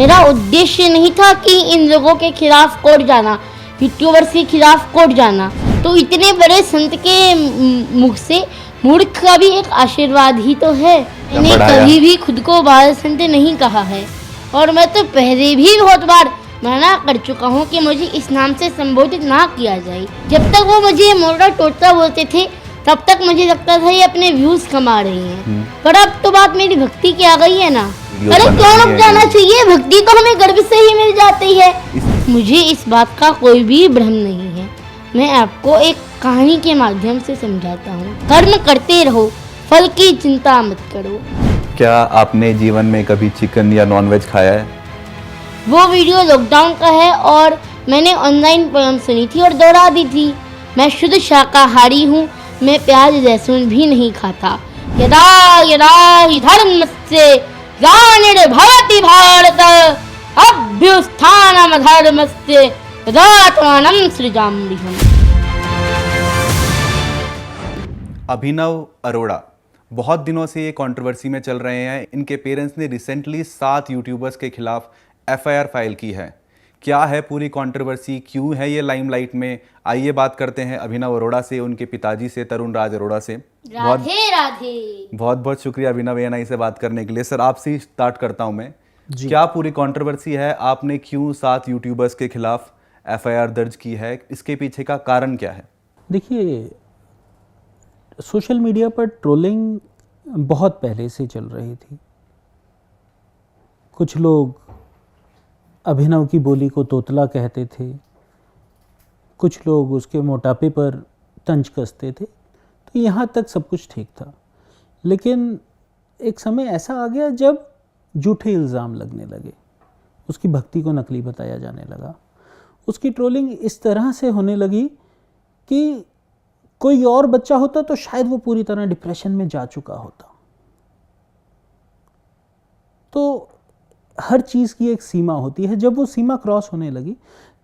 मेरा उद्देश्य नहीं था कि इन लोगों के खिलाफ कोर्ट जाना, यूट्यूबर्स के खिलाफ कोर्ट जाना। तो इतने बड़े संत के मुख से मूर्ख का भी एक आशीर्वाद ही तो है। मैंने कभी भी खुद को बाल संत नहीं कहा है और मैं तो पहले भी बहुत बार मना कर चुका हूँ कि मुझे इस नाम से संबोधित ना किया जाए। जब तक वो मुझे मोटा टोटता बोलते थे तब तक मुझे लगता था ये अपने व्यूज कमा रही हैं, पर अब तो बात मेरी भक्ति की आ गई है ना। अरे क्यों रुक जाना चाहिए, भक्ति तो हमें गर्भ से ही मिल जाती है। मुझे इस बात का कोई भी भ्रम नहीं है। मैं आपको एक कहानी के माध्यम से समझाता हूँ। कर्म करते रहो, फल की चिंता मत करो। क्या आपने जीवन में कभी चिकन या नॉनवेज खाया है? वो वीडियो लॉकडाउन का है और मैंने ऑनलाइन पोयम सुनी थी और दोहरा दी थी। मैं शुद्ध शाकाहारी हूँ, मैं प्याज लहसुन भी नहीं खाता। यदा यदा हि धर्मस्य ग्लानिर्भवति भारत अभ्युत्थानम् अधर्मस्य तदात्मानं सृजाम्यहम्। अभिनव अरोड़ा बहुत दिनों से ये कंट्रोवर्सी में चल रहे हैं। इनके पेरेंट्स ने रिसेंटली 7 यूट्यूबर्स के खिलाफ एफआईआर फाइल की है। क्या है पूरी कंट्रोवर्सी, क्यों है ये लाइमलाइट में? आइए बात करते हैं अभिनव अरोड़ा से, उनके पिताजी से, तरुण राज अरोड़ा से। राधे राधे। बहुत बहुत शुक्रिया अभिनव एएनआई से बात करने के लिए। सर आपसे ही स्टार्ट करता हूं मैं। क्या पूरी कंट्रोवर्सी है? आपने क्यों 7 यूट्यूबर्स के खिलाफ एफआईआर दर्ज की है? इसके पीछे का कारण क्या है? देखिए, सोशल मीडिया पर ट्रोलिंग बहुत पहले से चल रही थी। कुछ लोग अभिनव की बोली को तोतला कहते थे, कुछ लोग उसके मोटापे पर तंज कसते थे। तो यहाँ तक सब कुछ ठीक था, लेकिन एक समय ऐसा आ गया जब झूठे इल्ज़ाम लगने लगे, उसकी भक्ति को नकली बताया जाने लगा, उसकी ट्रोलिंग इस तरह से होने लगी कि कोई और बच्चा होता तो शायद वो पूरी तरह डिप्रेशन में जा चुका होता। तो हर चीज़ की एक सीमा होती है। जब वो सीमा क्रॉस होने लगी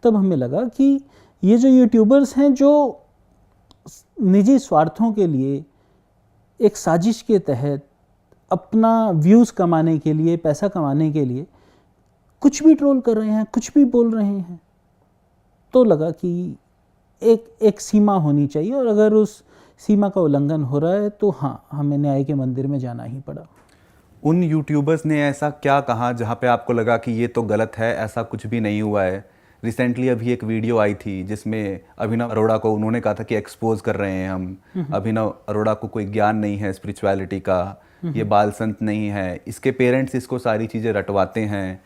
तब हमें लगा कि ये जो यूट्यूबर्स हैं जो निजी स्वार्थों के लिए एक साजिश के तहत अपना व्यूज़ कमाने के लिए, पैसा कमाने के लिए कुछ भी ट्रोल कर रहे हैं, कुछ भी बोल रहे हैं, तो लगा कि एक सीमा होनी चाहिए और अगर उस सीमा का उल्लंघन हो रहा है तो हाँ, हमें न्याय के मंदिर में जाना ही पड़ा। उन यूट्यूबर्स ने ऐसा क्या कहा जहाँ पे आपको लगा कि ये तो गलत है, ऐसा कुछ भी नहीं हुआ है? रिसेंटली अभी एक वीडियो आई थी जिसमें अभिनव अरोड़ा को उन्होंने कहा था कि एक्सपोज कर रहे हैं हम, अभिनव अरोड़ा को कोई ज्ञान नहीं है स्पिरिचुअलिटी का, ये बाल संत नहीं है। इसके पेरेंट्स इसको सारी चीज़ें रटवाते हैं।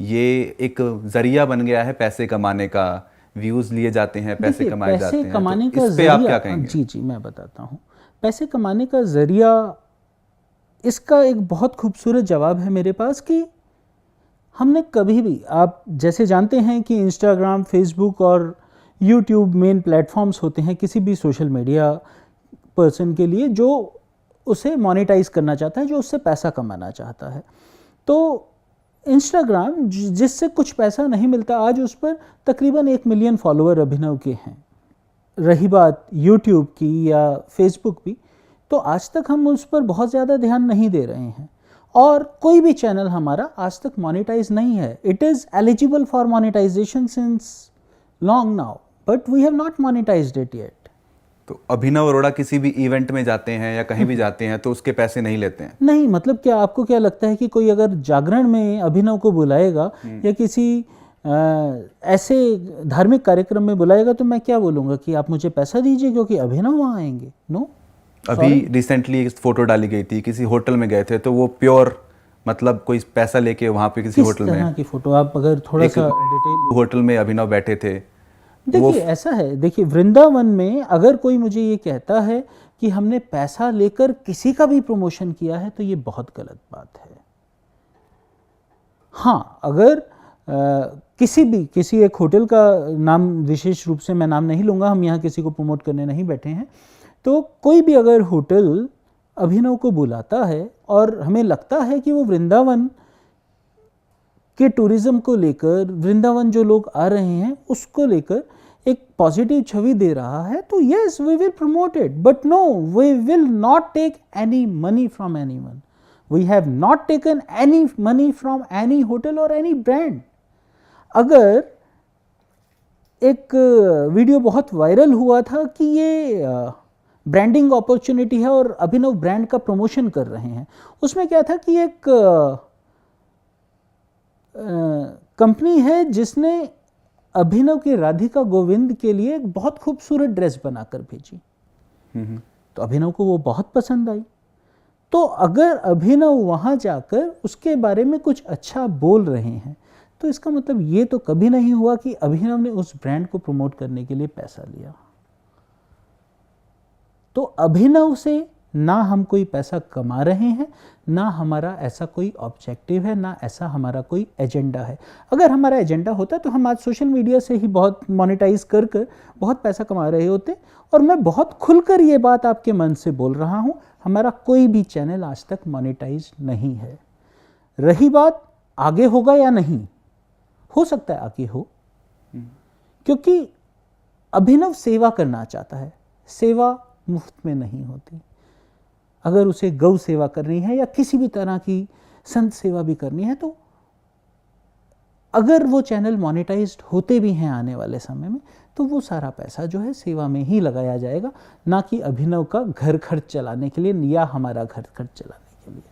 ये एक जरिया बन गया है पैसे कमाने का, व्यूज़ लिए जाते हैं, पैसे कमाए जाते हैं। कमाने तो का इस पे आप क्या कहेंगे? जी मैं बताता हूँ। पैसे कमाने का जरिया, इसका एक बहुत खूबसूरत जवाब है मेरे पास कि हमने कभी भी, आप जैसे जानते हैं कि इंस्टाग्राम, फेसबुक और यूट्यूब मेन प्लेटफॉर्म्स होते हैं किसी भी सोशल मीडिया पर्सन के लिए जो उसे मोनेटाइज करना चाहता है, जो उससे पैसा कमाना चाहता है। तो इंस्टाग्राम जिससे कुछ पैसा नहीं मिलता, आज उस पर तकरीबन 1 मिलियन फॉलोअर अभिनव के हैं। रही बात यूट्यूब की या फेसबुक भी, तो आज तक हम उस पर बहुत ज़्यादा ध्यान नहीं दे रहे हैं और कोई भी चैनल हमारा आज तक मोनेटाइज नहीं है। It is eligible for monetization since long now, but we have not monetized it yet. तो अभिनव अरोड़ा किसी भी इवेंट में जाते हैं या कहीं भी जाते हैं तो उसके पैसे नहीं लेते हैं? नहीं, मतलब क्या आपको क्या लगता है कि कोई अगर जागरण में अभिनव को बुलाएगा या किसी ऐसे धार्मिक कार्यक्रम में बुलाएगा तो मैं क्या बोलूँगा कि आप मुझे पैसा दीजिए क्योंकि अभिनव वहाँ आएंगे? नो। अभी रिसेंटली एक फोटो डाली गई थी, किसी होटल में गए थे, तो वो प्योर मतलब कोई पैसा लेके वहाँ पे किसी होटल में, किस तरह की फोटो? आप अगर थोड़ा सा डिटेल। होटल में अभिनव बैठे थे। देखिए ऐसा है, देखिए वृंदावन में अगर कोई मुझे ये कहता है कि हमने पैसा लेकर किसी का भी प्रमोशन किया है तो ये बहुत गलत बात है। हाँ, अगर किसी एक होटल का नाम विशेष रूप से मैं नाम नहीं लूँगा, हम यहाँ किसी को प्रमोट करने नहीं बैठे हैं, तो कोई भी अगर होटल अभिनव को बुलाता है और हमें लगता है कि वो वृंदावन के टूरिज्म को लेकर, वृंदावन जो लोग आ रहे हैं उसको लेकर एक पॉजिटिव छवि दे रहा है, तो yes we will promote it, but no, we will not take any money from anyone. We have not taken any money from any hotel और एनी ब्रांड। अगर एक वीडियो बहुत वायरल हुआ था कि ये ब्रांडिंग अपॉर्चुनिटी है और अभिनव ब्रांड का प्रमोशन कर रहे हैं, उसमें क्या था कि एक कंपनी है जिसने अभिनव की राधिका गोविंद के लिए एक बहुत खूबसूरत ड्रेस बनाकर भेजी, तो अभिनव को वो बहुत पसंद आई। तो अगर अभिनव वहाँ जाकर उसके बारे में कुछ अच्छा बोल रहे हैं तो इसका मतलब ये तो कभी नहीं हुआ कि अभिनव ने उस ब्रांड को प्रमोट करने के लिए पैसा लिया। तो अभिनव से ना हम कोई पैसा कमा रहे हैं, ना हमारा ऐसा कोई ऑब्जेक्टिव है, ना ऐसा हमारा कोई एजेंडा है। अगर हमारा एजेंडा होता तो हम आज सोशल मीडिया से ही बहुत मोनेटाइज कर बहुत पैसा कमा रहे होते। और मैं बहुत खुलकर ये बात आपके मन से बोल रहा हूँ, हमारा कोई भी चैनल आज तक मोनेटाइज नहीं है। रही बात आगे होगा या नहीं, हो सकता है आगे हो, क्योंकि अभिनव सेवा करना चाहता है। सेवा मुफ्त में नहीं होती। अगर उसे गौ सेवा करनी है या किसी भी तरह की संत सेवा भी करनी है, तो अगर वो चैनल मोनेटाइज्ड होते भी हैं आने वाले समय में, तो वो सारा पैसा जो है सेवा में ही लगाया जाएगा, ना कि अभिनव का घर खर्च चलाने के लिए या हमारा घर खर्च चलाने के लिए।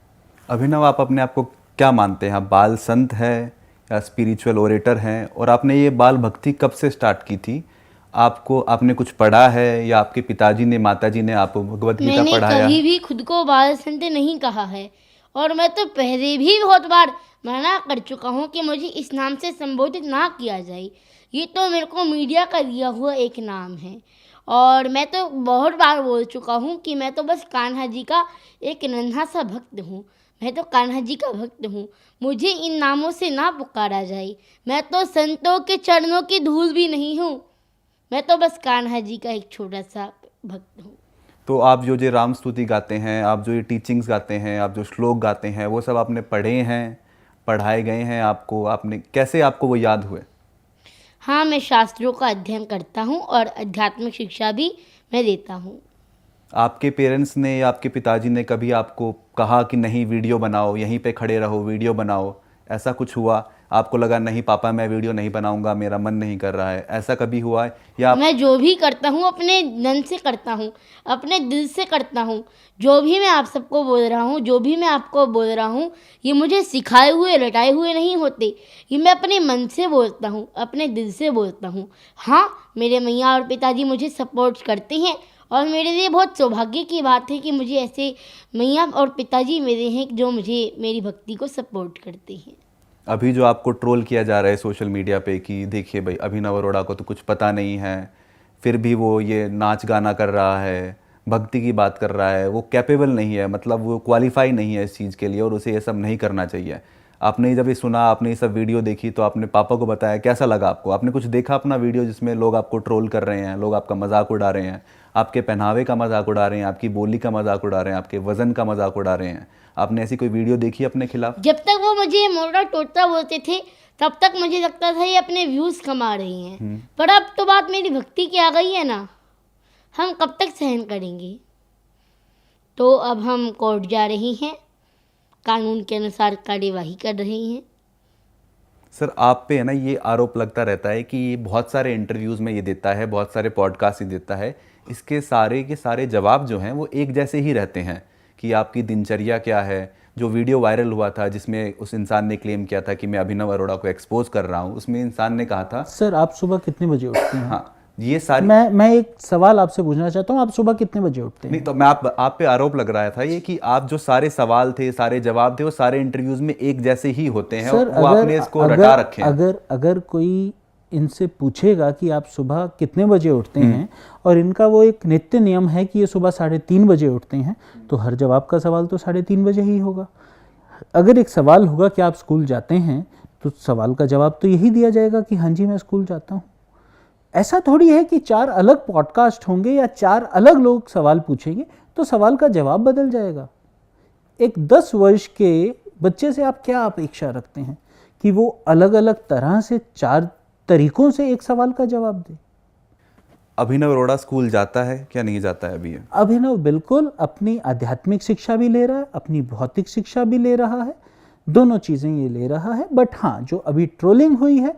अभिनव, आप अपने आप को क्या मानते हैं? आप बाल संत हैं या स्पिरिचुअल ओरेटर हैं? और आपने ये बाल भक्ति कब से स्टार्ट की थी? आपने कुछ पढ़ा है या आपके पिताजी ने, माताजी ने आपको भगवत गीता पढ़ाया? मैंने कभी भी खुद को बाल संत नहीं कहा है, और मैं तो पहले भी बहुत बार मना कर चुका हूँ कि मुझे इस नाम से संबोधित ना किया जाए। ये तो मेरे को मीडिया का दिया हुआ एक नाम है, और मैं तो बहुत बार बोल चुका हूँ कि मैं तो बस कान्हा जी का एक नन्हा सा भक्त हूँ। मैं तो कान्हा जी का भक्त हूँ, मुझे इन नामों से ना पुकारा जाए। मैं तो संतों के चरणों की धूल भी नहीं हूँ, मैं तो बस कान्हा जी का एक छोटा सा भक्त हूँ। तो आप जो राम स्तुति गाते हैं, आप जो ये टीचिंग्स गाते हैं, आप जो श्लोक गाते हैं, वो सब आपने पढ़े हैं, पढ़ाए गए हैं आपको? आपने कैसे आपको वो याद हुए? हाँ, मैं शास्त्रों का अध्ययन करता हूँ और आध्यात्मिक शिक्षा भी मैं देता हूँ। आपके पेरेंट्स ने या आपके पिताजी ने कभी आपको कहा कि नहीं वीडियो बनाओ, यहीं पे खड़े रहो, वीडियो बनाओ? ऐसा कुछ हुआ? आपको लगा नहीं पापा मैं वीडियो नहीं बनाऊंगा, मेरा मन नहीं कर रहा है, ऐसा कभी हुआ है? या मैं जो भी करता हूँ अपने मन से करता हूँ, अपने दिल से करता हूँ। जो भी मैं आप सबको बोल रहा हूँ, जो भी मैं आपको बोल रहा हूँ, ये मुझे सिखाए हुए रटाए हुए नहीं होते। ये मैं अपने मन से बोलता हूँ, अपने दिल से बोलता हूँ। हाँ, मेरे मैया और पिताजी मुझे सपोर्ट करते हैं, और मेरे लिए बहुत सौभाग्य की बात है कि मुझे ऐसे मैया और पिताजी मेरे हैं जो मुझे मेरी भक्ति को सपोर्ट करते हैं। अभी जो आपको ट्रोल किया जा रहा है सोशल मीडिया पे कि देखिए भाई अभिनव अरोड़ा को तो कुछ पता नहीं है, फिर भी वो ये नाच गाना कर रहा है, भक्ति की बात कर रहा है, वो कैपेबल नहीं है, मतलब वो क्वालिफाई नहीं है इस चीज़ के लिए और उसे ये सब नहीं करना चाहिए। आपने जब ये सुना, आपने ये सब वीडियो देखी, तो आपने पापा को बताया, कैसा लगा आपको? आपने कुछ देखा अपना वीडियो जिसमें लोग आपको ट्रोल कर रहे हैं, लोग आपका मजाक उड़ा रहे हैं, आपके पहनावे का मजाक उड़ा रहे हैं, आपकी बोली का मजाक उड़ा रहे हैं, आपके वजन का मजाक उड़ा रहे हैं? आपने ऐसी कोई वीडियो देखी अपने खिलाफ? जब तक वो मुझे मोटा टोटा बोलते थे तब तक मुझे लगता था ये अपने व्यूज कमा रही हैं, पर अब तो बात मेरी भक्ति की आ गई है ना, हम कब तक सहन करेंगे? तो अब हम कोर्ट जा रहे हैं, कानून के अनुसार कार्यवाही कर रहे हैं। सर, आप पे है ना ये आरोप लगता रहता है कि ये बहुत सारे इंटरव्यूज़ में ये देता है, बहुत सारे पॉडकास्ट ही देता है, इसके सारे के सारे जवाब जो हैं वो एक जैसे ही रहते हैं कि आपकी दिनचर्या क्या है। जो वीडियो वायरल हुआ था जिसमें उस इंसान ने क्लेम किया था कि मैं अभिनव अरोड़ा को एक्सपोज कर रहा हूँ, उसमें इंसान ने कहा था, सर आप सुबह कितने बजे उठते हैं? हाँ, ये सारी मैं एक सवाल आपसे पूछना चाहता हूँ, आप सुबह कितने बजे उठते हैं? नहीं, तो मैं आप पे आरोप लग रहा था ये कि आप जो सारे सवाल थे, सारे जवाब थे, वो सारे इंटरव्यूज में एक जैसे ही होते हैं, सर, वो आपने इसको रटा रखे हैं। अगर कोई इनसे पूछेगा कि आप सुबह कितने बजे उठते हैं और इनका वो एक नित्य नियम है कि ये सुबह 3:30 बजे उठते हैं, तो हर जवाब का सवाल तो 3:30 बजे ही होगा। अगर एक सवाल होगा कि आप स्कूल जाते हैं, तो सवाल का जवाब तो यही दिया जाएगा कि हाँ जी मैं स्कूल जाता हूँ। ऐसा थोड़ी है कि 4 अलग पॉडकास्ट होंगे या 4 अलग लोग सवाल पूछेंगे तो सवाल का जवाब बदल जाएगा। एक 10 वर्ष के बच्चे से आप क्या अपेक्षा रखते हैं कि वो अलग अलग तरह से 4 तरीकों से एक सवाल का जवाब दे? अभिनव अरोड़ा स्कूल जाता है क्या नहीं जाता है अभी? अभिनव बिल्कुल अपनी आध्यात्मिक शिक्षा भी ले रहा है, अपनी भौतिक शिक्षा भी ले रहा है, दोनों चीज़ें ये ले रहा है। बट हाँ, जो अभी ट्रोलिंग हुई है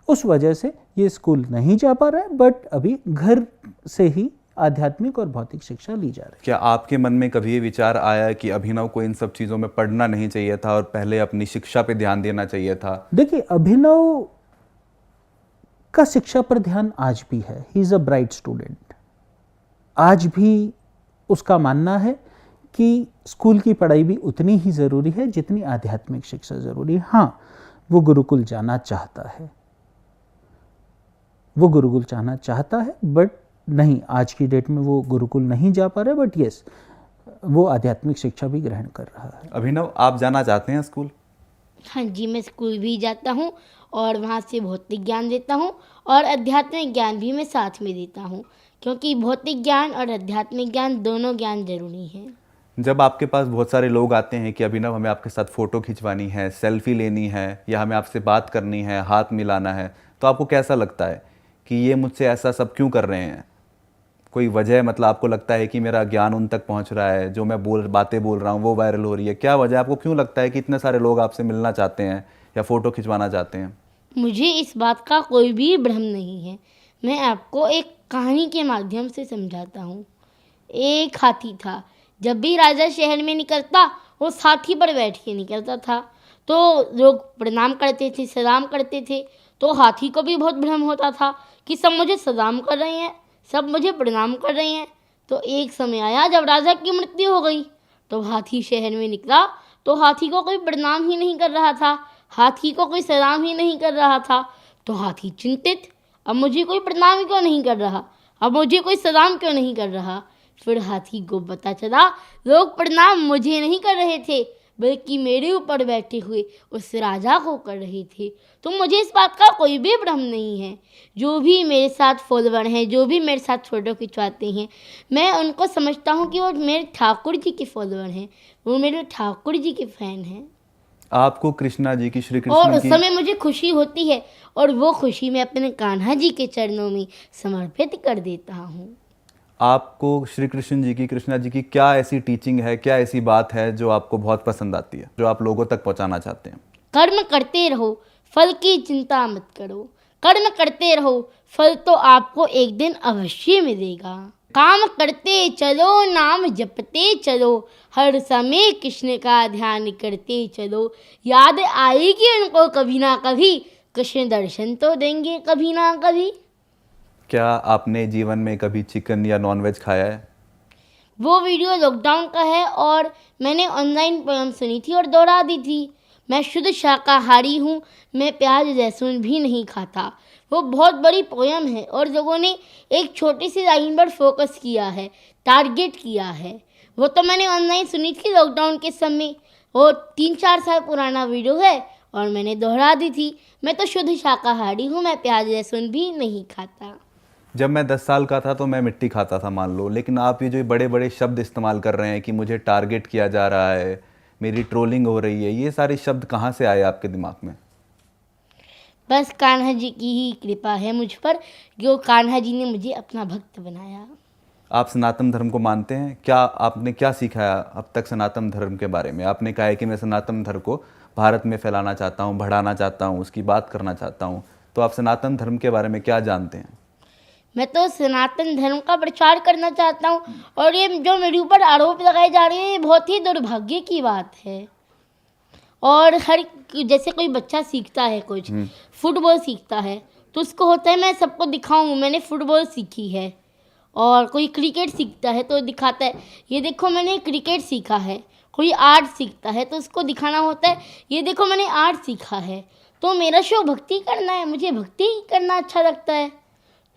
उस वजह से ये स्कूल नहीं जा पा रहा है, बट अभी घर से ही आध्यात्मिक और भौतिक शिक्षा ली जा रही है। क्या आपके मन में कभी ये विचार आया कि अभिनव को इन सब चीज़ों में पढ़ना नहीं चाहिए था और पहले अपनी शिक्षा पे ध्यान देना चाहिए था? देखिए, अभिनव का शिक्षा पर ध्यान आज भी है। He is a bright student. आज भी उसका मानना है कि स्कूल की पढ़ाई भी उतनी ही ज़रूरी है जितनी आध्यात्मिक शिक्षा ज़रूरी है। हाँ, वो गुरुकुल जाना चाहता है, वो गुरुकुल जाना चाहता है, बट नहीं, आज की डेट में वो गुरुकुल नहीं जा पा रहा है। बट यस, वो आध्यात्मिक शिक्षा भी ग्रहण कर रहा है। अभिनव, आप जाना चाहते हैं स्कूल? हाँ जी, मैं स्कूल भी जाता हूँ और वहाँ से भौतिक ज्ञान देता हूँ और आध्यात्मिक ज्ञान भी मैं साथ में देता हूँ, क्योंकि भौतिक ज्ञान और आध्यात्मिक ज्ञान दोनों ज्ञान जरूरी हैं। जब आपके पास बहुत सारे लोग आते हैं कि अभिनव हमें आपके साथ फ़ोटो खिंचवानी है, सेल्फी लेनी है या हमें आपसे बात करनी है, हाथ मिलाना है, तो आपको कैसा लगता है कि ये मुझसे ऐसा सब क्यों कर रहे हैं? कोई वजह, मतलब आपको लगता है कि मेरा ज्ञान उन तक पहुंच रहा है, जो मैं बातें बोल रहा हूँ वो वायरल हो रही है? क्या वजह, आपको क्यों लगता है कि इतने सारे लोग आपसे मिलना चाहते हैं या फ़ोटो खिंचवाना चाहते हैं? मुझे इस बात का कोई भी भ्रम नहीं है। मैं आपको एक कहानी के माध्यम से समझाता हूँ। एक हाथी था। जब भी राजा शहर में निकलता वो हाथी पर बैठ के निकलता था, तो लोग प्रणाम करते थे, सलाम करते थे। तो हाथी को भी बहुत भ्रम होता था कि सब मुझे सलाम कर रहे हैं, सब मुझे प्रणाम कर रहे हैं। तो एक समय आया जब राजा की मृत्यु हो गई, तो हाथी शहर में निकला तो हाथी को कोई प्रणाम ही नहीं कर रहा था, हाथी को कोई सलाम ही नहीं कर रहा था। तो हाथी चिंतित, अब मुझे कोई प्रणाम क्यों नहीं कर रहा, अब मुझे कोई सलाम क्यों नहीं कर रहा। फिर हाथी को पता चला लोग प्रणाम मुझे नहीं कर रहे थे, बल्कि मेरे ऊपर बैठे हुए उस राजा को कर रहे थे। तो मुझे इस बात का कोई भी भ्रम नहीं है। जो भी मेरे साथ फॉलोवर हैं, जो भी मेरे साथ फ़ोटो खिंचवाते हैं, मैं उनको समझता हूँ कि वो मेरे ठाकुर जी के फॉलोवर हैं, वो मेरे ठाकुर जी के फ़ैन हैं। आपको कृष्णा जी की, श्री और कृष्ण उस की, समय मुझे खुशी होती है और वो खुशी मैं अपने कान्हा जी के चरणों में समर्पित कर देता हूँ। आपको श्री कृष्ण जी की, कृष्णा जी की क्या ऐसी टीचिंग है, क्या ऐसी बात है जो आपको बहुत पसंद आती है, जो आप लोगों तक पहुंचाना चाहते हैं? कर्म करते रहो, फल की चिंता मत करो। कर्म करते रहो, फल तो आपको एक दिन अवश्य मिलेगा। काम करते चलो, नाम जपते चलो, हर समय कृष्ण का ध्यान करते चलो। याद आएगी उनको कभी ना कभी, कृष्ण दर्शन तो देंगे कभी ना कभी। क्या आपने जीवन में कभी चिकन या नॉनवेज खाया है? वो वीडियो लॉकडाउन का है और मैंने ऑनलाइन पोयम सुनी थी और दोहरा दी थी। मैं शुद्ध शाकाहारी हूँ, मैं प्याज लहसुन भी नहीं खाता। वो बहुत बड़ी पोयम है और लोगों ने एक छोटी सी लाइन पर फोकस किया है, टारगेट किया है। वो तो मैंने ऑनलाइन सुनी थी लॉकडाउन के समय। वो 3-4 साल पुराना वीडियो है और मैंने दोहरा दी थी। मैं तो शुद्ध शाकाहारी हूँ, मैं प्याज लहसुन भी नहीं खाता। जब मैं 10 साल का था तो मैं मिट्टी खाता था, मान लो, लेकिन आप ये जो बड़े बड़े शब्द इस्तेमाल कर रहे हैं कि मुझे टारगेट किया जा रहा है, मेरी ट्रोलिंग हो रही है, ये सारे शब्द कहाँ से आए आपके दिमाग में? बस कान्हा जी की ही कृपा है मुझ पर, जो कान्हा जी ने मुझे अपना भक्त बनाया। आप सनातन धर्म को मानते हैं? क्या आपने क्या सीखा है अब तक सनातन धर्म के बारे में? आपने कहा है कि मैं सनातन धर्म को भारत में फैलाना चाहता हूँ, बढ़ाना चाहता हूँ, उसकी बात करना चाहता हूँ, तो आप सनातन धर्म के बारे में क्या जानते हैं? मैं तो सनातन धर्म का प्रचार करना चाहता हूँ और ये जो मेरे ऊपर आरोप लगाए जा रहे हैं ये बहुत ही दुर्भाग्य की बात है। और हर जैसे कोई बच्चा सीखता है, कुछ फुटबॉल सीखता है तो उसको होता है मैं सबको दिखाऊं मैंने फुटबॉल सीखी है। और कोई क्रिकेट सीखता है तो दिखाता है ये देखो मैंने क्रिकेट सीखा है। कोई आर्ट सीखता है तो उसको दिखाना होता है ये देखो मैंने आर्ट सीखा है। तो मेरा शो भक्ति करना है, मुझे भक्ति करना अच्छा लगता है,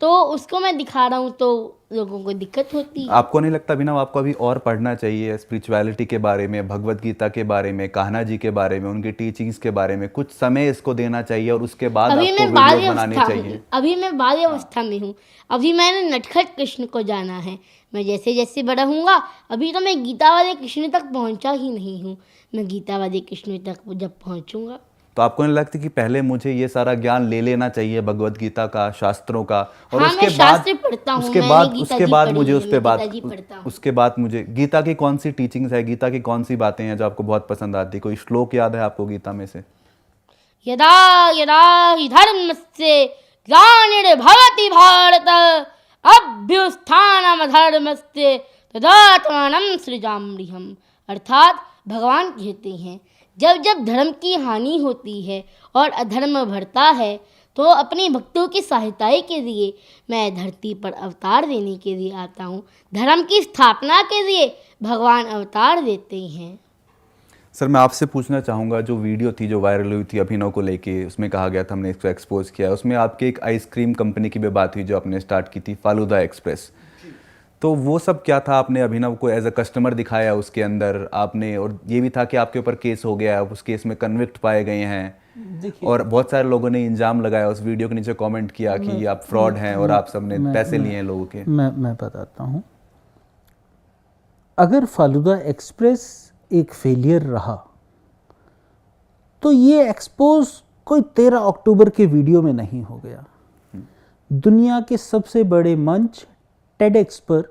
तो उसको मैं दिखा रहा हूँ तो लोगों को दिक्कत होती है। आपको नहीं लगता अभिनव आपको अभी और पढ़ना चाहिए स्पिरिचुअलिटी के बारे में, भगवत गीता के बारे में, कान्हा जी के बारे में, उनकी टीचिंग्स के बारे में? कुछ समय इसको देना चाहिए और उसके बाद अभी आपको मैं वीडियो बनानी चाहिए। अभी मैं बाल्य अवस्था में हूँ। अभी मैंने नटखट कृष्ण को जाना है। मैं जैसे जैसे बड़ा हूँगा, अभी तो मैं गीता वाले कृष्ण तक पहुँचा ही नहीं हूँ। मैं गीता वाले कृष्ण तक जब पहुँचूँगा। तो आपको नहीं लगता कि पहले मुझे ये सारा ज्ञान ले लेना चाहिए भगवत गीता का, शास्त्रों का, और हाँ, उसके मैं बाद शास्त्र पढ़ता हूँ, उसके मैंने बाद गीता उसके जी बाद पढ़ी मुझे है, उस पे मैं बात गीता जी पढ़ता हूँ। उसके बाद मुझे गीता की कौन सी टीचिंग्स है, गीता की कौन सी बातें हैं जो आपको बहुत पसंद आती? कोई श्लोक याद है आपको गीता में से? यदा यदा हि धर्मस्य ग्लानिर्भवति भारत अभ्युत्थानमधर्मस्य तदात्मानं सृजाम्यहम्। अर्थात भगवान कहते हैं, जब जब धर्म की हानि होती है और अधर्म बढ़ता है तो अपने भक्तों की सहायता के लिए मैं धरती पर अवतार देने के लिए आता हूँ। धर्म की स्थापना के लिए भगवान अवतार देते हैं। सर मैं आपसे पूछना चाहूँगा, जो वीडियो थी जो वायरल हुई थी अभिनव को लेके, उसमें कहा गया था हमने इसको एक्सपोज किया, उसमें आपके एक आइसक्रीम कंपनी की भी बात हुई जो आपने स्टार्ट की थी, फालूदा एक्सप्रेस। तो वो सब क्या था? आपने अभिनव को एज अ कस्टमर दिखाया उसके अंदर आपने, और ये भी था कि आपके ऊपर केस हो गया, उस केस में कन्विक्ट पाए गए हैं, और बहुत सारे लोगों ने इल्जाम लगाया, उस वीडियो के नीचे कमेंट किया कि आप फ्रॉड हैं और आप सबने पैसे लिए हैं लोगों के। मैं बताता हूँ। अगर फालूदा एक्सप्रेस एक फेलियर रहा तो ये एक्सपोज कोई 13 अक्टूबर के वीडियो में नहीं हो गया। दुनिया के सबसे बड़े मंच टेडएक्स पर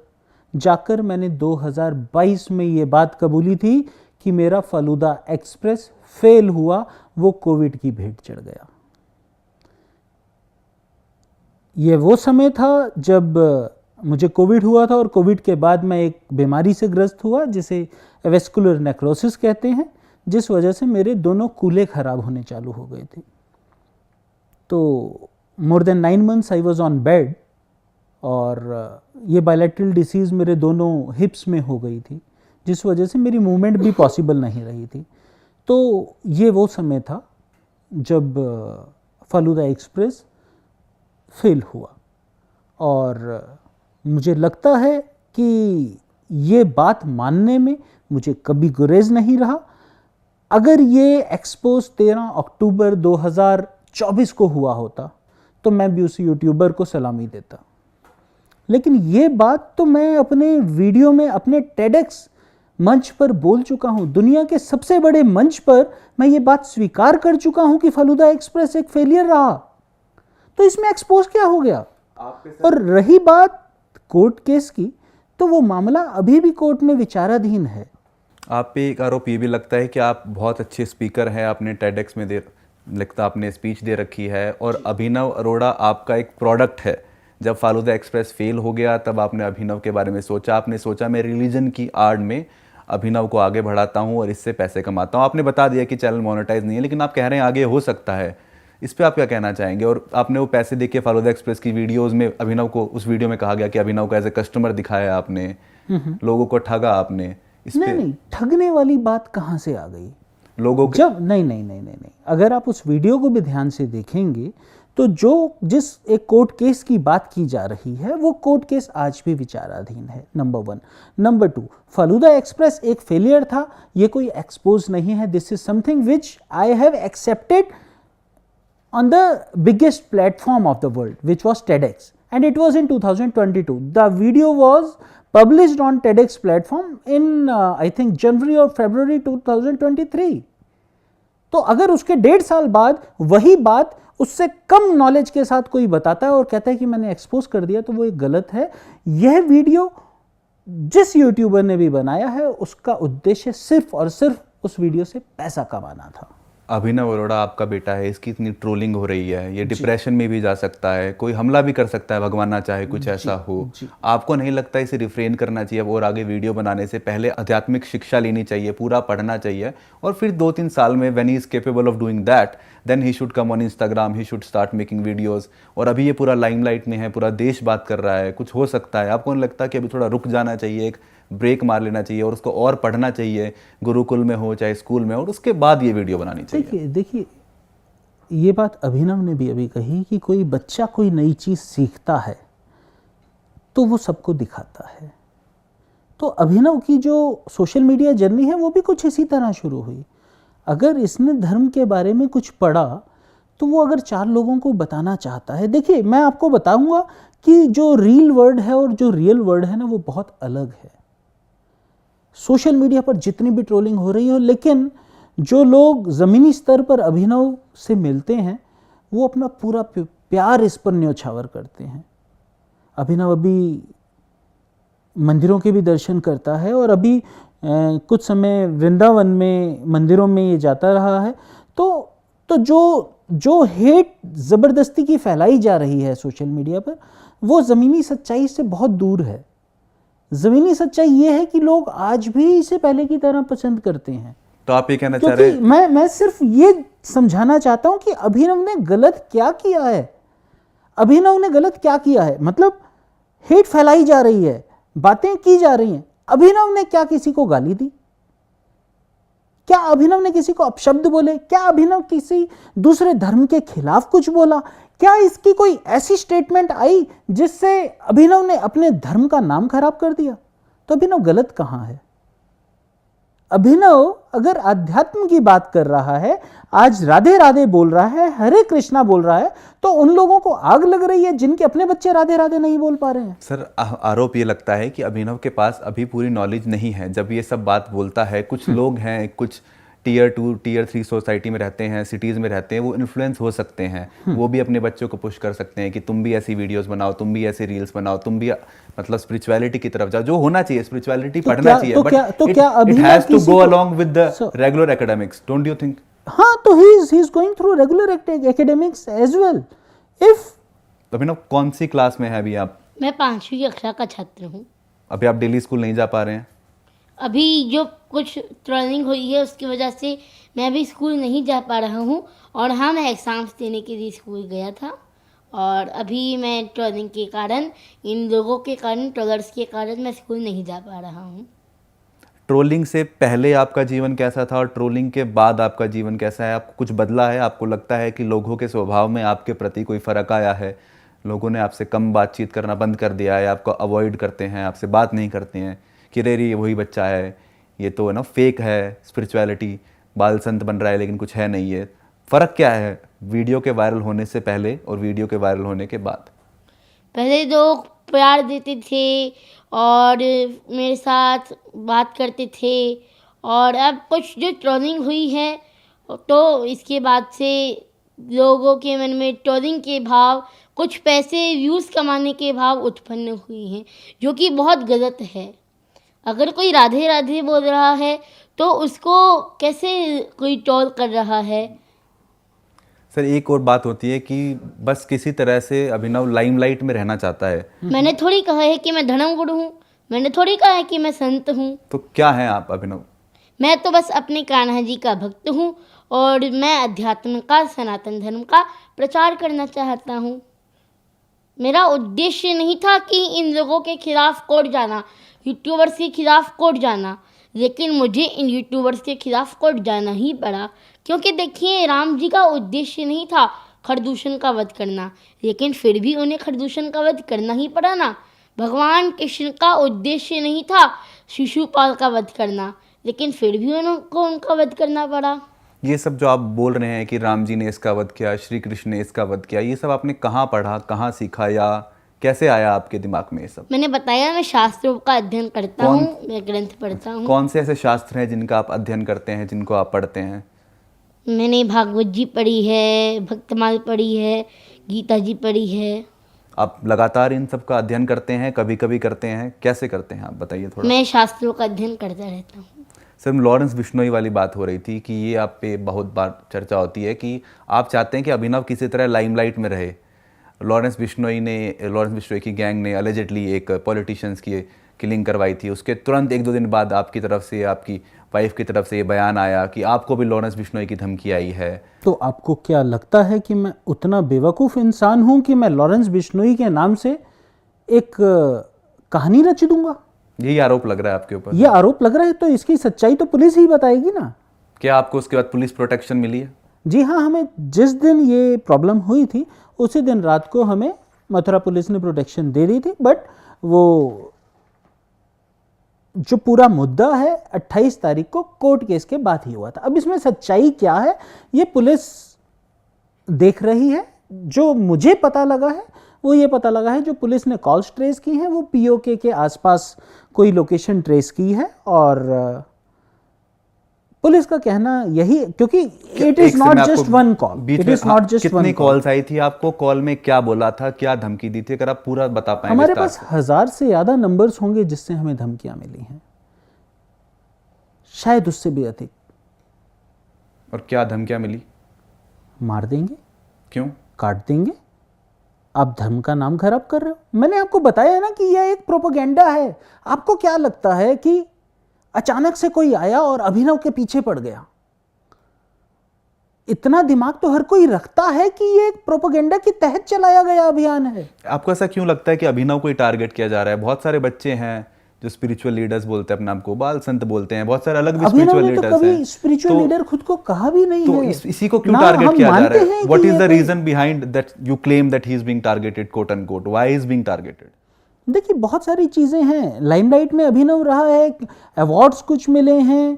जाकर मैंने 2022 में ये बात कबूली थी कि मेरा फालूदा एक्सप्रेस फेल हुआ, वो कोविड की भेंट चढ़ गया। ये वो समय था जब मुझे कोविड हुआ था, और कोविड के बाद मैं एक बीमारी से ग्रस्त हुआ जिसे वेस्कुलर नेक्रोसिस कहते हैं, जिस वजह से मेरे दोनों कूल्हे खराब होने चालू हो गए थे। तो more than 9 months I was on bed, और ये बायलैटरल डिसीज़ मेरे दोनों हिप्स में हो गई थी, जिस वजह से मेरी मूवमेंट भी पॉसिबल नहीं रही थी। तो ये वो समय था जब फालूदा एक्सप्रेस फेल हुआ, और मुझे लगता है कि ये बात मानने में मुझे कभी गुरेज नहीं रहा। अगर ये एक्सपोज 13 अक्टूबर 2024 को हुआ होता तो मैं भी उस यूट्यूबर को सलामी देता, लेकिन ये बात तो मैं अपने वीडियो में अपने टेडएक्स मंच पर बोल चुका हूँ। दुनिया के सबसे बड़े मंच पर मैं ये बात स्वीकार कर चुका हूँ कि फालूदा एक्सप्रेस एक फेलियर रहा, तो इसमें एक्सपोज क्या हो गया? और रही बात कोर्ट केस की, तो वो मामला अभी भी कोर्ट में विचाराधीन है। आप पे एक आरोप ये भी लगता है कि आप बहुत अच्छे स्पीकर हैं, आपने टेडएक्स में लगता आपने स्पीच दे रखी है, और अभिनव अरोड़ा आपका एक प्रोडक्ट है। जब फालूदा एक्सप्रेस फेल हो गया तब आपने अभिनव के बारे में सोचा, आपने सोचा मैं रिलीजन की आड़ में अभिनव को आगे बढ़ाता हूँ और इससे पैसे कमाता हूँ। आपने बता दिया कि चैनल मोनेटाइज नहीं है, लेकिन आप कह रहे हैं आगे हो सकता है, इस पे आप क्या कहना चाहेंगे? और आपने वो पैसे देके फालूदा एक्सप्रेस की वीडियोस में अभिनव को, उस वीडियो में कहा गया कि अभिनव को एज ए कस्टमर दिखाया आपने, लोगों को ठगा आपने। नहीं, ठगने वाली बात कहाँ से आ गई लोगों के? जब नहीं, अगर आप उस वीडियो को भी ध्यान से देखेंगे तो जिस एक कोर्ट केस की बात की जा रही है वो कोर्ट केस आज भी विचाराधीन है, नंबर 1। नंबर 2, फालूदा एक्सप्रेस एक फेलियर था, ये कोई एक्सपोज नहीं है। This is something which I have accepted on the biggest platform of the world, which was TEDx, and it was in 2022. The video was published on TEDx platform in I think January or February 2023. तो अगर उसके 1.5 साल बाद वही बात उससे कम knowledge के साथ कोई बताता है और कहता है कि मैंने एक्सपोज कर दिया, तो वो एक गलत है। यह वीडियो जिस यूट्यूबर ने भी बनाया है उसका उद्देश्य सिर्फ और सिर्फ उस वीडियो से पैसा कमाना था। अभिनव अरोड़ा आपका बेटा है, इसकी इतनी ट्रोलिंग हो रही है, ये डिप्रेशन में भी जा सकता है, कोई हमला भी कर सकता है, भगवान ना चाहे कुछ ऐसा हो। आपको नहीं लगता इसे रिफ्रेन करना चाहिए और आगे वीडियो बनाने से पहले आध्यात्मिक शिक्षा लेनी चाहिए, पूरा पढ़ना चाहिए, और फिर 2-3 साल में when he is capable of doing that then he should come on Instagram, he should start making videos. और अभी ये पूरा लाइमलाइट में है, पूरा देश बात कर रहा है, कुछ हो सकता है। आपको नहीं लगता कि अभी थोड़ा रुक जाना चाहिए, एक ब्रेक मार लेना चाहिए और उसको और पढ़ना चाहिए, गुरुकुल में हो चाहे स्कूल में, और उसके बाद ये वीडियो बनानी चाहिए? देखिए ये बात अभिनव ने भी अभी कही कि कोई बच्चा कोई नई चीज़ सीखता है तो वो सबको दिखाता है। तो अभिनव की जो सोशल मीडिया जर्नी है वो भी कुछ इसी तरह शुरू हुई। अगर इसने धर्म के बारे में कुछ पढ़ा तो वो अगर 4 लोगों को बताना चाहता है, देखिए मैं आपको बताऊंगा कि जो रील वर्ड है और जो रियल वर्ड है ना वो बहुत अलग है। सोशल मीडिया पर जितनी भी ट्रोलिंग हो रही हो, लेकिन जो लोग ज़मीनी स्तर पर अभिनव से मिलते हैं वो अपना पूरा प्यार इस पर न्योछावर करते हैं। अभिनव अभी मंदिरों के भी दर्शन करता है और अभी कुछ समय वृंदावन में मंदिरों में ये जाता रहा है। तो जो हेट ज़बरदस्ती की फैलाई जा रही है सोशल मीडिया पर, वो ज़मीनी सच्चाई से बहुत दूर है। ज़मीनी सच्चाई ये है कि लोग आज भी इसे पहले की तरह पसंद करते हैं। तो आप ये कहना चाह रहे हैं? मैं सिर्फ ये समझाना चाहता हूं कि अभिनव ने गलत क्या किया है। अभिनव ने गलत क्या किया है, मतलब हेट फैलाई जा रही है, बातें की जा रही हैं। अभिनव ने क्या किसी को गाली दी? क्या अभिनव ने किसी को अपशब्द बोले? क्या अभिनव किसी दूसरे धर्म के खिलाफ कुछ बोला? क्या इसकी कोई ऐसी स्टेटमेंट आई जिससे अभिनव ने अपने धर्म का नाम खराब कर दिया? तो अभिनव गलत कहां है? अभिनव अगर अध्यात्म की बात कर रहा है, आज राधे राधे बोल रहा है, हरे कृष्णा बोल रहा है, तो उन लोगों को आग लग रही है जिनके अपने बच्चे राधे राधे नहीं बोल पा रहे हैं। सर, आरोप ये लगता है कि अभिनव के पास अभी पूरी नॉलेज नहीं है जब ये सब बात बोलता है। कुछ लोग हैं, कुछ टीयर 2 टीयर 3 सोसाइटी में रहते हैं, सिटीज़ में रहते हैं, वो इन्फ्लुएंस हो सकते हैं। वो भी अपने बच्चों को पुश कर सकते हैं कि तुम भी ऐसी वीडियोस बनाओ, तुम भी ऐसे रील्स बनाओ, तुम भी मतलब स्पिरिचुअलिटी की तरफ जाओ। जो होना चाहिए, स्पिरिचुअलिटी पढ़ना चाहिए, but it has to go along with the regular academics, don't you think? हाँ, तो he is going through regular academics as well. If Abhinav कौन सी क्लास में है अभी आप? मैं 5वीं कक्षा का छात्र हूँ। अभी आप डेली स्कूल नहीं जा पा रहे हैं? अभी जो कुछ ट्रेनिंग हुई है उसकी वजह से मैं अभी स्कूल नहीं जा पा रहा हूँ। और हाँ, मैं एग्ज़ाम्स देने के लिए स्कूल गया था और अभी मैं ट्रेनिंग के कारण, इन लोगों के कारण, ट्रोलर्स के कारण मैं स्कूल नहीं जा पा रहा हूँ। ट्रोलिंग से पहले आपका जीवन कैसा था और ट्रोलिंग के बाद आपका जीवन कैसा है? आपको कुछ बदला है? आपको लगता है कि लोगों के स्वभाव में आपके प्रति कोई फ़र्क आया है? लोगों ने आपसे कम बातचीत करना बंद कर दिया है, आपको अवॉइड करते हैं, आपसे बात नहीं करते हैं कि रे वही बच्चा है, ये तो है ना फेक है, स्पिरिचुअलिटी, बाल संत बन रहा है लेकिन कुछ है नहीं है? फ़र्क क्या है वीडियो के वायरल होने से पहले और वीडियो के वायरल होने के बाद? पहले लोग प्यार देते थे और मेरे साथ बात करते थे, और अब कुछ जो ट्रोलिंग हुई है तो इसके बाद से लोगों के मन में ट्रोलिंग के भाव, कुछ पैसे व्यूज़ कमाने के भाव उत्पन्न हुए हैं, जो कि बहुत गलत है। अगर कोई राधे राधे बोल रहा है तो उसको कैसे कोई ट्रोल कर रहा है? सर, एक और बात होती है कि बस किसी तरह से अभिनव लाइमलाइट में रहना चाहता है। मैंने थोड़ी कहा है कि मैं धर्मगुरु हूँ, मैंने थोड़ी कहा है कि मैं संत हूँ। तो क्या है आप अभिनव? मैं तो बस अपने कान्हा जी का भक्त हूँ और मैं अध्यात्म का, सनातन धर्म का प्रचार करना चाहता हूँ। मेरा उद्देश्य नहीं था कि इन लोगों के खिलाफ कोर्ट जाना, यूट्यूबर्स के खिलाफ कोर्ट जाना, लेकिन मुझे इन यूट्यूबर्स के खिलाफ कोर्ट जाना ही पड़ा। क्योंकि देखिए, राम जी का उद्देश्य नहीं था खरदूषण का वध करना, लेकिन फिर भी उन्हें खरदूषण का वध करना ही पड़ा ना। भगवान कृष्ण का उद्देश्य नहीं था शिशुपाल का वध करना, लेकिन फिर भी उनको उनका वध करना पड़ा। ये सब जो आप बोल रहे हैं कि राम जी ने इसका वध किया, श्री कृष्ण ने इसका वध किया, ये सब आपने कहाँ पढ़ा, कहाँ सीखा, या कैसे आया आपके दिमाग में ये सब? मैंने बताया, मैं शास्त्रों का अध्ययन करता हूँ, मैं ग्रंथ पढ़ता हूँ। कौन से ऐसे शास्त्र हैं जिनका आप अध्ययन करते हैं, जिनको आप पढ़ते हैं? मैंने भागवत जी पढ़ी है, भक्तमाल पढ़ी है, गीता जी पढ़ी है। आप लगातार इन सब का अध्ययन करते हैं, कभी कभी करते हैं, कैसे करते हैं आप बताइए थोड़ा। मैं शास्त्रों का अध्ययन करता रहता हूँ। सर, लॉरेंस बिश्नोई वाली बात हो रही थी कि ये आप पे बहुत बार चर्चा होती है कि आप चाहते हैं कि अभिनव किसी तरह लाइमलाइट में रहे। लॉरेंस बिश्नोई की गैंग ने अलेजेडली एक पॉलिटिशियंस की किलिंग करवाई थी। उसके तुरंत 1-2 दिन बाद आपकी तरफ से, आपकी वाइफ की तरफ से ये बयान आया कि आपको भी लॉरेंस बिश्नोई की धमकी आई है। तो आपको क्या लगता है कि मैं उतना बेवकूफ़ इंसान हूं कि मैं लॉरेंस बिश्नोई के नाम से एक कहानी रच दूंगा? यही आरोप लग रहा है आपके ऊपर? ये आरोप लग रहा है, तो इसकी सच्चाई तो पुलिस ही बताएगी ना। क्या आपको उसके बाद पुलिस प्रोटेक्शन मिली है? जी हाँ, हमें जिस दिन ये प्रॉब्लम हुई थी उसी दिन रात को हमें मथुरा पुलिस ने प्रोटेक्शन दे दी थी। बट वो जो पूरा मुद्दा है 28 तारीख को कोर्ट केस के बाद ही हुआ था। अब इसमें सच्चाई क्या है ये पुलिस देख रही है। जो मुझे पता लगा है वो ये पता लगा है, जो पुलिस ने कॉल्स ट्रेस की हैं वो पीओके के आसपास कोई लोकेशन ट्रेस की है और पुलिस का कहना यही, क्योंकि इट एक इज से नॉट मैं जस्ट आपको वन कॉल, बीच इट में इज नॉट जस्ट कितनी वन कॉल। कॉल्स आई थी आपको? कॉल में क्या बोला था, क्या धमकी दी थी? अगर आप पूरा बता पाएं हमारे विस्तार पास 1000 से ज्यादा नंबर्स होंगे जिससे हमें धमकियां मिली हैं, शायद उससे भी अधिक। और क्या धमकियां मिली? मार देंगे, क्यों? काट देंगे, आप धर्म का नाम खराब कर रहे हो। मैंने आपको बताया ना कि यह एक प्रोपेगेंडा है। आपको क्या लगता है कि अचानक से कोई आया और अभिनव के पीछे पड़ गया? इतना दिमाग तो हर कोई रखता है कि ये एक प्रोपेगेंडा के तहत चलाया गया अभियान है। आपको ऐसा क्यों लगता है कि अभिनव को ही टारगेट किया जा रहा है? बहुत सारे बच्चे हैं जो स्पिरिचुअल लीडर्स बोलते हैं अपने आप को, बाल संत बोलते हैं, बहुत सारे अलग भी अभिनव स्पिरिचुअल ने तो लीडर्स कभी हैं। स्पिरिचुअल लीडर खुद को कहा भी नहीं तो है। इसी को क्यों ना टारगेट हम किया जा मानते रहा है? हैं व्हाट कि इज ये द कोई- reason behind that you claim that he is being targeted, quote unquote? Why is being targeted? देखिए, बहुत सारी चीजें हैं। लाइमलाइट में अभिनव रहा है, अवार्ड्स कुछ मिले हैं,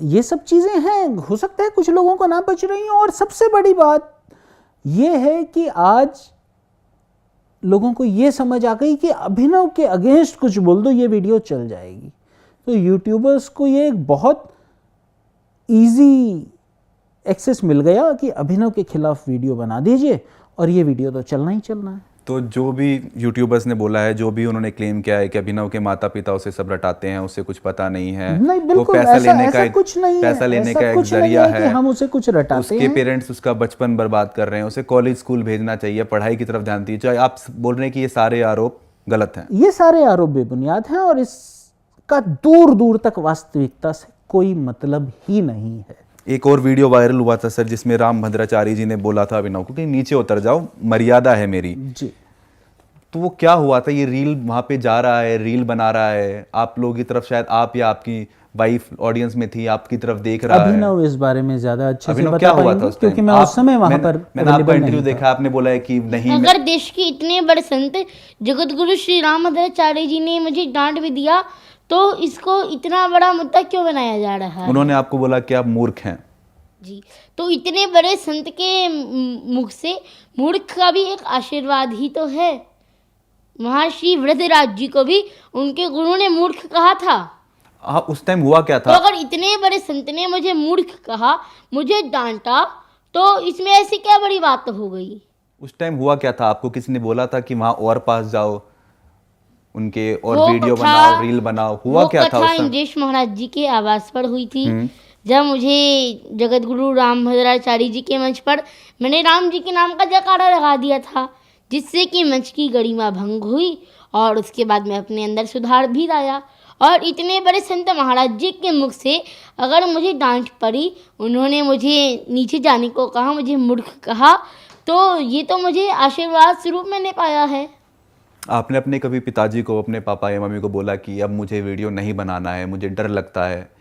ये सब चीजें हैं। हो सकता है कुछ लोगों को ना बच रही हो। और सबसे बड़ी बात ये है कि आज लोगों को ये समझ आ गई कि अभिनव के अगेंस्ट कुछ बोल दो, ये वीडियो चल जाएगी। तो यूट्यूबर्स को ये एक बहुत इजी एक्सेस मिल गया कि अभिनव के खिलाफ वीडियो बना दीजिए और ये वीडियो तो चलना ही चलना है। तो जो भी यूट्यूबर्स ने बोला है, जो भी उन्होंने क्लेम किया है कि अभिनव के माता पिता उसे सब रटाते हैं, उसे कुछ पता नहीं है, नहीं, वो बिल्कुल पैसा ऐसा, लेने का ऐसा कुछ नहीं है, पैसा लेने ऐसा का एक कुछ नहीं जरिया है कि है, हम उसे कुछ रटाते उसके हैं। पेरेंट्स उसका बचपन बर्बाद कर रहे हैं, उसे कॉलेज स्कूल भेजना चाहिए, पढ़ाई की तरफ ध्यान दीजिए। आप बोल रहे हैं कि ये सारे आरोप गलत हैं? ये सारे आरोप बेबुनियाद हैं और इसका दूर दूर तक वास्तविकता से कोई मतलब ही नहीं है। एक और वीडियो वायरल हुआ था सर, जिसमें राम भद्राचार्य जी ने बोला था अभिनव को कि नीचे उतर जाओ, मर्यादा है मेरी। जी, तो वो क्या हुआ था? ये रील वहां पे जा रहा है, रील बना रहा है, आप लोगों की तरफ, शायद आप या आपकी वाइफ ऑडियंस में थी, आपकी तरफ देख रहा है। अभिनव इस बारे में ज्यादा अच्छे से अभिनव बता क्या हुआ पाएंगे था उस क्योंकि टाइम? मैं उस समय वहां पर मैंने आपका available इंटरव्यू नहीं था। देखा, आपने बोला है कि नहीं अगर देश के इतने बड़े संत जगत गुरु श्री रामभद्राचार्य जी ने मुझे डांट भी दिया तो इसको इतना बड़ा मुद्दा क्यों बनाया जा रहा है? उन्होंने आपको बोला कि आप मूर्ख हैं। जी, तो इतने बड़े संत के मुख से मूर्ख का भी एक आशीर्वाद ही तो है। महर्षि वृद्धराज जी को भी उनके गुरु ने मूर्ख कहा था। हाँ, उस टाइम हुआ क्या तो था? अगर इतने बड़े संत ने मुझे मूर्ख कहा, मुझे डांटा, तो इसमें ऐसी क्या बड़ी बात हो गई? उस टाइम हुआ क्या था? आपको किसी ने बोला था कि वहां और पास जाओ, उनके और वो वीडियो कथा- बनाओ, रील बनाओ? हुआ वो क्या था कथा उस टाइम? इंद्रेश महाराज जी के आवास पर हुई थी, जब मुझे जगत गुरु रामभद्राचार्य जी के मंच पर मैंने राम जी के नाम का जयकारा लगा दिया था, जिससे कि मंच की गरिमा भंग हुई और उसके बाद में अपने अंदर सुधार भी लाया। और इतने बड़े संत महाराज जी के मुख से अगर मुझे डांट पड़ी, उन्होंने मुझे नीचे जाने को कहा, मुझे मूर्ख कहा, तो ये तो मुझे आशीर्वाद स्वरूप मैंने पाया है। आपने अपने कभी पिताजी को, अपने पापा या मम्मी को बोला कि अब मुझे वीडियो नहीं बनाना है, मुझे डर लगता है,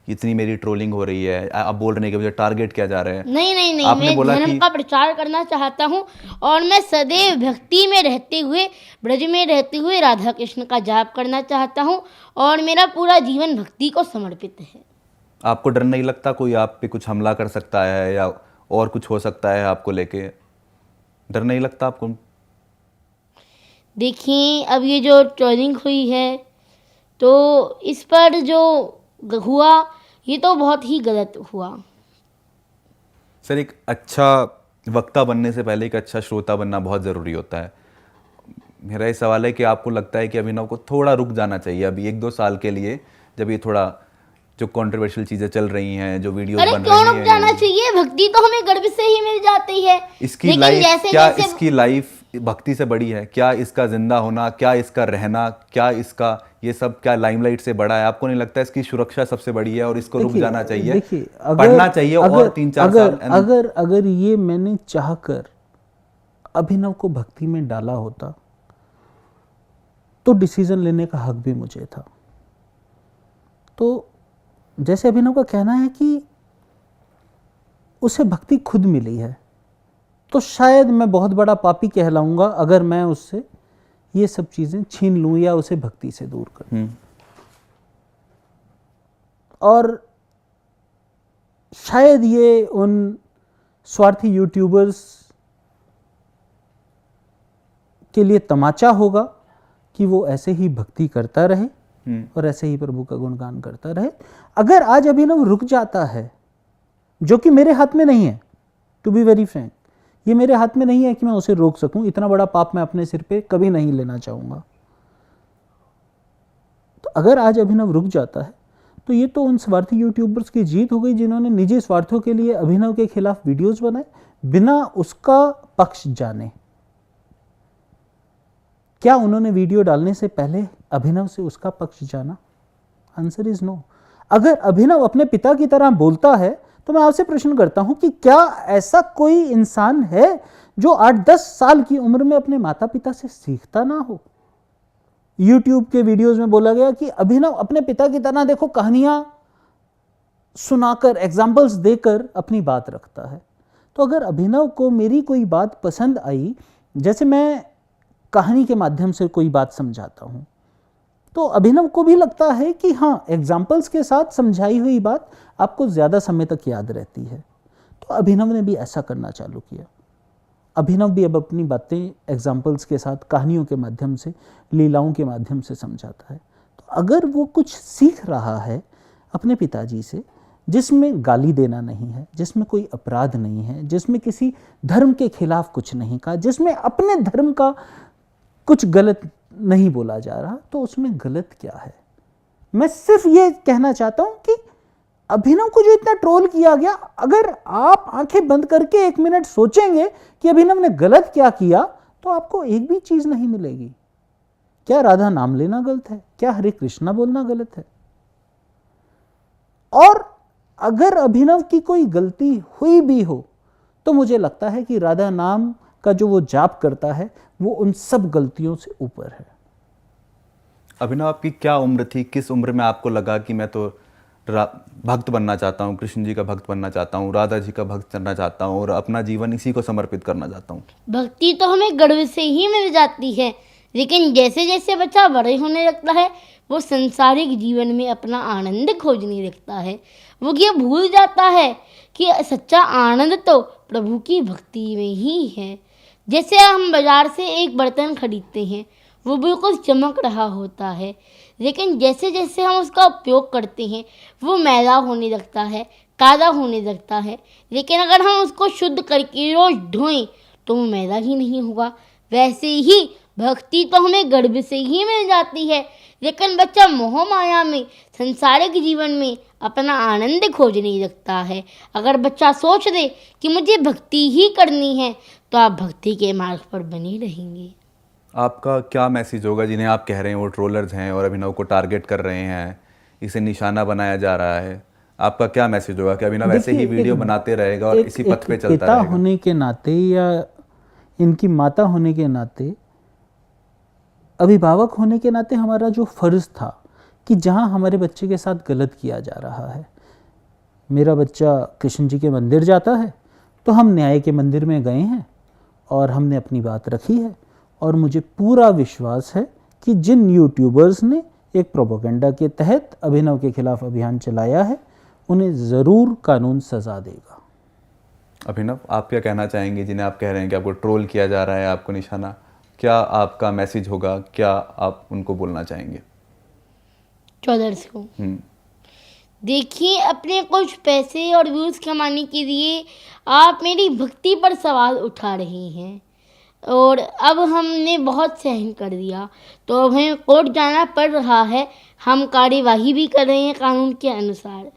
इतनी मेरी ट्रोलिंग हो रही है, आप बोल रहे हैं कि मुझे टारगेट किया जा रहा है? नहीं नहीं नहीं, आपने मैं बोला धर्म कि- का प्रचार करना चाहता हूँ और मैं सदैव भक्ति में रहते हुए, ब्रज में रहते हुए राधा कृष्ण का जाप करना चाहता हूँ और मेरा पूरा जीवन भक्ति को समर्पित है। आपको डर नहीं लगता कोई आप पे कुछ हमला कर सकता है या और कुछ हो सकता है आपको लेके? डर नहीं लगता आपको? देखिए, अब ये जो ट्रोलिंग हुई है तो इस पर जो हुआ ये तो बहुत ही गलत हुआ। सर, एक अच्छा वक्ता बनने से पहले एक अच्छा श्रोता बनना बहुत ज़रूरी होता है। मेरा ये सवाल है कि आपको लगता है कि अभिनव को थोड़ा रुक जाना चाहिए अभी 1-2 साल के लिए, जब ये थोड़ा जो कंट्रोवर्शियल चीज़ें चल रही हैं, जो वीडियोस अरे बन क्यों रही रुक हैं, जाना चाहिए? भक्ति तो हमें गर्भ से ही मिल जाती है। इसकी लेकिन लाइफ जैसे क्या, जैसे इसकी लाइफ भक्ति से बड़ी है क्या? इसका जिंदा होना, क्या इसका रहना, क्या इसका ये सब क्या लाइमलाइट से बड़ा है? आपको नहीं लगता इसकी सुरक्षा सबसे बड़ी है और इसको रुक जाना चाहिए, देखिए, पढ़ना चाहिए और 3-4 साल? अगर ये मैंने चाहकर अभिनव को भक्ति में डाला होता तो डिसीजन लेने का हक भी मुझे था। तो जैसे अभिनव का कहना है कि उसे भक्ति खुद मिली है, तो शायद मैं बहुत बड़ा पापी कहलाऊंगा अगर मैं उससे ये सब चीजें छीन लूं या उसे भक्ति से दूर कर दूं। और शायद ये उन स्वार्थी यूट्यूबर्स के लिए तमाचा होगा कि वो ऐसे ही भक्ति करता रहे और ऐसे ही प्रभु का गुणगान करता रहे। अगर आज अभिनव रुक जाता है, जो कि मेरे हाथ में नहीं है, टू बी वेरी फ्रैंक, ये मेरे हाथ में नहीं है कि मैं उसे रोक सकूं, इतना बड़ा पाप मैं अपने सिर पे कभी नहीं लेना चाहूंगा। तो अगर आज अभिनव रुक जाता है तो ये तो उन स्वार्थी यूट्यूबर्स की जीत हो गई जिन्होंने निजी स्वार्थों के लिए अभिनव के खिलाफ वीडियोस बनाए बिना उसका पक्ष जाने। क्या उन्होंने वीडियो डालने से पहले अभिनव से उसका पक्ष जाना? Answer is no. अगर अभिनव अपने पिता की तरह बोलता है तो मैं आपसे प्रश्न करता हूं कि क्या ऐसा कोई इंसान है जो 8-10 साल की उम्र में अपने माता पिता से सीखता ना हो? YouTube के वीडियोस में बोला गया कि अभिनव अपने पिता की तरह देखो कहानियां सुनाकर, एग्जाम्पल्स देकर अपनी बात रखता है। तो अगर अभिनव को मेरी कोई बात पसंद आई, जैसे मैं कहानी के माध्यम से कोई बात समझाता हूं, तो अभिनव को भी लगता है कि हाँ, एग्जाम्पल्स के साथ समझाई हुई बात आपको ज़्यादा समय तक याद रहती है। तो अभिनव ने भी ऐसा करना चालू किया। अभिनव भी अब अपनी बातें एग्जाम्पल्स के साथ, कहानियों के माध्यम से, लीलाओं के माध्यम से समझाता है। तो अगर वो कुछ सीख रहा है अपने पिताजी से, जिसमें गाली देना नहीं है, जिसमें कोई अपराध नहीं है, जिसमें किसी धर्म के खिलाफ कुछ नहीं कहा, जिसमें अपने धर्म का कुछ गलत नहीं बोला जा रहा, तो उसमें गलत क्या है? मैं सिर्फ ये कहना चाहता हूं कि अभिनव को जो इतना ट्रोल किया गया, अगर आप आंखें बंद करके 1 मिनट सोचेंगे कि अभिनव ने गलत क्या किया, तो आपको एक भी चीज नहीं मिलेगी। क्या राधा नाम लेना गलत है? क्या हरे कृष्णा बोलना गलत है? और अगर अभिनव की कोई गलती हुई भी हो तो मुझे लगता है कि राधा नाम का जो वो जाप करता है वो उन सब गलतियों से ऊपर है। अभिनव, आपकी क्या उम्र थी? किस उम्र में आपको लगा कि मैं तो भक्त बनना चाहता हूँ, कृष्ण जी का भक्त बनना चाहता हूँ, राधा जी का भक्त करना चाहता हूँ और अपना जीवन इसी को समर्पित करना चाहता हूँ? भक्ति तो हमें गर्भ से ही मिल जाती है, लेकिन जैसे जैसे बच्चा बड़े होने लगता है वो संसारिक जीवन में अपना आनंद खोजने लगता है। वो ये भूल जाता है कि सच्चा आनंद तो प्रभु की भक्ति में ही है। जैसे हम बाजार से एक बर्तन खरीदते हैं, वो बिल्कुल चमक रहा होता है, लेकिन जैसे जैसे हम उसका उपयोग करते हैं वो मैला होने लगता है, काला होने लगता है। लेकिन अगर हम उसको शुद्ध करके रोज धोएं तो वो मैला ही नहीं होगा। वैसे ही भक्ति तो हमें गर्भ से ही मिल जाती है, लेकिन बच्चा मोह माया में, संसारिक जीवन में अपना आनंद खोजने लगता है। अगर बच्चा सोच दे कि मुझे भक्ति ही करनी है तो आप भक्ति के मार्ग पर बने रहेंगे। आपका क्या मैसेज होगा जिन्हें आप कह रहे हैं वो ट्रोलर्स हैं और अभिनव को टारगेट कर रहे हैं, इसे निशाना बनाया जा रहा है? आपका क्या मैसेज होगा कि अभिनव ऐसे ही वीडियो बनाते रहेगा और इसी पथ पे चलता रहेगा? पिता होने के नाते या इनकी माता होने के नाते, अभिभावक होने के नाते हमारा जो फर्ज था कि जहाँ हमारे बच्चे के साथ गलत किया जा रहा है, मेरा बच्चा कृष्ण जी के मंदिर जाता है तो हम न्याय के मंदिर में गए हैं और हमने अपनी बात रखी है। और मुझे पूरा विश्वास है कि जिन यूट्यूबर्स ने एक प्रोपेगेंडा के तहत अभिनव के खिलाफ अभियान चलाया है उन्हें ज़रूर कानून सज़ा देगा। अभिनव, आप क्या कहना चाहेंगे जिन्हें आप कह रहे हैं कि आपको ट्रोल किया जा रहा है, आपको निशाना? क्या आपका मैसेज होगा? क्या आप उनको बोलना चाहेंगे ट्रोलर्स को? देखिए, अपने कुछ पैसे और व्यूज़ कमाने के लिए आप मेरी भक्ति पर सवाल उठा रहे हैं और अब हमने बहुत सहन कर दिया तो अब हमें कोर्ट जाना पड़ रहा है। हम कार्यवाही भी कर रहे हैं कानून के अनुसार।